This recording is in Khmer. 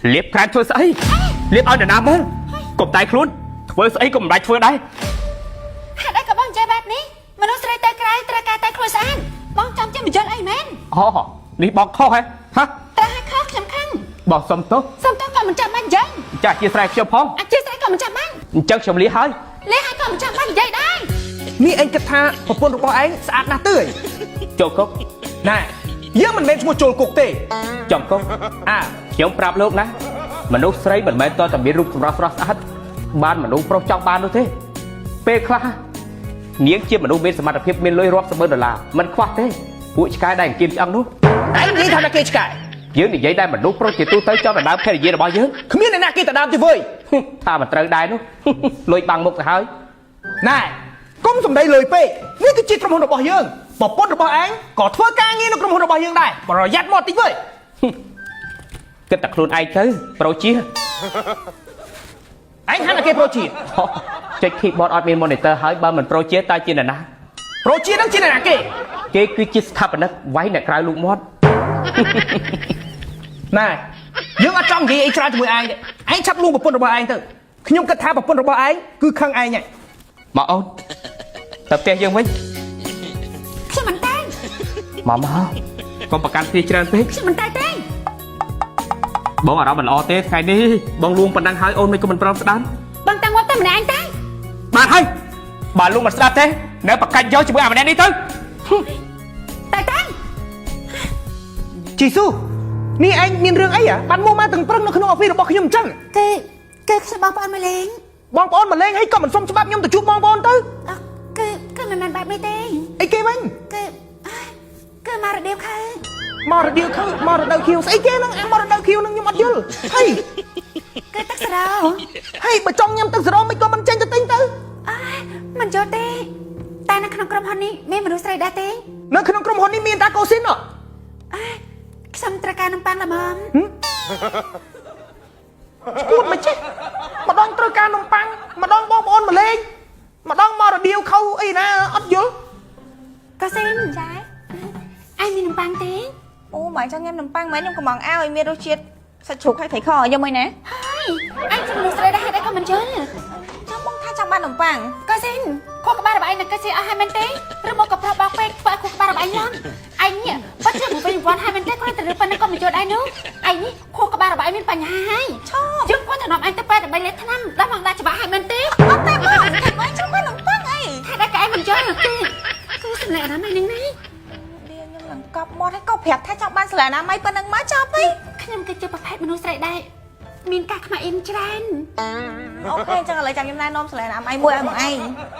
เล็บการធ្វើស្អីเล็บឲ្យនរណាមើលកុំតែខ្លួនធ្វើស្អីក៏មិនបាច់ធ្វើដែរហេតុអីក៏បងចេះបែបនេះមនុស្សស្រីតែក្រៅត្រូវការតែខ្លួនស្អាតបងចង់ជាម្ចាស់អីមែនអូនេះបងខុសហ៎ហ៎តែឲ្យខុសខ្ញុំខឹងបងសុំទោសក៏មិនចាំបាច់អញ្ចឹងចាអធិស្ឋានខ្ញុំផងអធិស្ឋានក៏មិនចាំបាច់អញ្ចឹងខ្ញុំលាហើយក៏មិនចាំបាច់និយាយដែរនេះឯងគិតថាប្រពន្ធរបស់ឯងស្អាតណាស់ទើយចូលគុកណែយើងមិនមែនឈ្មោះចូលគុកទេចំគុកខ្ញុំប្រាប់លោកណាមនុស្សស្រីមិនមែនតតែមានរូបសម្រស់ស្រស់ស្អាតបានមនុស្សប្រុសចង់បាននោះទេពេលខ្លះនាងជាមនុស្សមានសមត្ថភាពមានលុយរាប់$10,000មិនខ្វះទេពួកឆ្កែដែលអង្គាមឆ្អឹងនោះឯងនិយាយថាគេឆ្កែយើងនិយាយតែមនុស្សប្រុសជាទូទៅចង់ដណ្ដើមភរិយារបស់យើងគ្មានអ្នកណាគេដណ្ដើមទេវើយថាមិនត្រូវដែរនោះលុយបាំងមុខទៅហើយណែកុំសំដីលុយពេកនេះគឺជាក្រុមហ៊ុនរបស់យើងប្រពន្ធរបស់ឯងក៏ធ្វើការងារនៅក្រុមហ៊ុនរបស់យើងដែរប្រយ័ត្នមកតិចវើយគិតតែខ្លួនឯងទៅប្រូជាឯងហាន់តែគេប្រូជាចុច keyboard អត់មាន monitor ហើយបើមិនប្រូជាតើជាអ្នកណាប្រូជានឹងជាអ្នកណាគេគឺជាស្ថាបនិកវាយអ្នកក្រៅលោកមាត់ណែយើងអត់ចង់និយាយអីច្រើនជាមួយឯងទេឯងឆាប់លួងប្រពន្ធរបស់ឯងទៅខ្ញុំគិតថាប្រពន្ធរបស់ឯងគឺខឹងឯងហ៎មកអូនទៅផ្ទះយើងវិញខ្ញុំមិនតែមកកុំប្រកាន់គ្នាច្រើនពេកខ្ញុំមិនតែទេបងអារម្មណ៍មិនល្អទេថ្ងៃនេះបងលួងប៉ុណ្ណឹងហើយអូនមិនក៏មិនព្រមស្ដាប់បងតាំងមកតែម្នាក់ឯងតែបានហើយបើលួងមិនស្ដាប់ទេនៅប្រកាច់យកជាមួយអាម្នាក់នេះទៅតែជីស៊ូនេះឯងមានរឿងអីបានមកមកទាំងប្រឹងនៅក្នុងអហ្វីសរបស់ខ្ញុំអញ្ចឹងគេខ្ញុំបងប្អូនមកលេងបងប្អូនមកលេងហើយក៏មិនសុំច្បាប់ខ្ញុំទៅជួបបងប្អូនទៅគឺមិនមែនបែបនេះទេអីគេវិញគឺមករដូវខែមករដូវខែមករដូវខៀវស្អីគេហ្នឹងមករដូវខៀវហ្នឹងខ្ញុំអត់យល់ហើយគឺទឹកសារ៉ោហើយបើចង់ញ៉ាំទឹកសារ៉ោមិនក៏មិនចេញទៅទិញទៅមិនយល់ទេតែនៅក្នុងក្រុមហ៊ុននេះមានមនុស្សស្រីដែរទេនៅក្នុងក្រុមហ៊ុននេះមានតាកូស៊ីនខ្ញុំត្រូវការនំប៉័ងល្មមគួតមិនចេះម្ដងត្រូវការនំប៉័ងម្ដងបងប្អូនមកលេងម្ដងមករដៀវខៅអីណាអត់យល់កូស៊ីនចាឯងមាននំប៉័ងទេអូបើចង់ញ៉ាំនំប៉័ងមែនខ្ញុំកំងឲ្យមានរសជាតិសាច់ជ្រូកហើយត្រីខយកមួយណាហើយឯងជាមនុស្សស្រីដែរហេតុអីក៏មិនយល់ចាំបងថាចង់បាននំប៉័ងកូស៊ីនខួរក្បាលរបស់ឯងនឹងគេជាអស់ហើយមែនទេឬមកក៏ប្រាប់បោកពេកធ្វើខួរក្បាលរបស់ឯងឡើងឯងនេះបាត់ជាវិញវ៉ាន់ហើយមែនទេគ្រាន់តែប៉ុណ្ណឹងក៏មិនយល់ដែរនោះឯងនេះខួរក្បាលរបស់ឯងមានបញ្ហាហើយឈប់យើងគាត់ទៅនាំឯងទៅពេទ្យដើម្បីលេបថ្នាំដល់មកដាក់ច្បាស់ហើយមែនទេអត់ទេបងតែចង់បាននំប៉័ងអីហេតុអីក៏ឯងមិនយល់ទេគឺស្នេហ៍អនាម័យនឹងណាខ្ញុំនឹងកប់មាត់ហើយក៏ប្រាប់ថាចង់បានស្លាអនាម័យប៉ុណ្ណឹងមកចប់ហីខ្ញុំគឺជាប្រភេទមនុស្សស្រីដែរមានការខ្មាស់អ៊ីនច្រើនអូខេអញ្ចឹងឥឡូវចាំខ្ញុំណែនាំស្លាអនាម័យមួយឲ្យបងឯង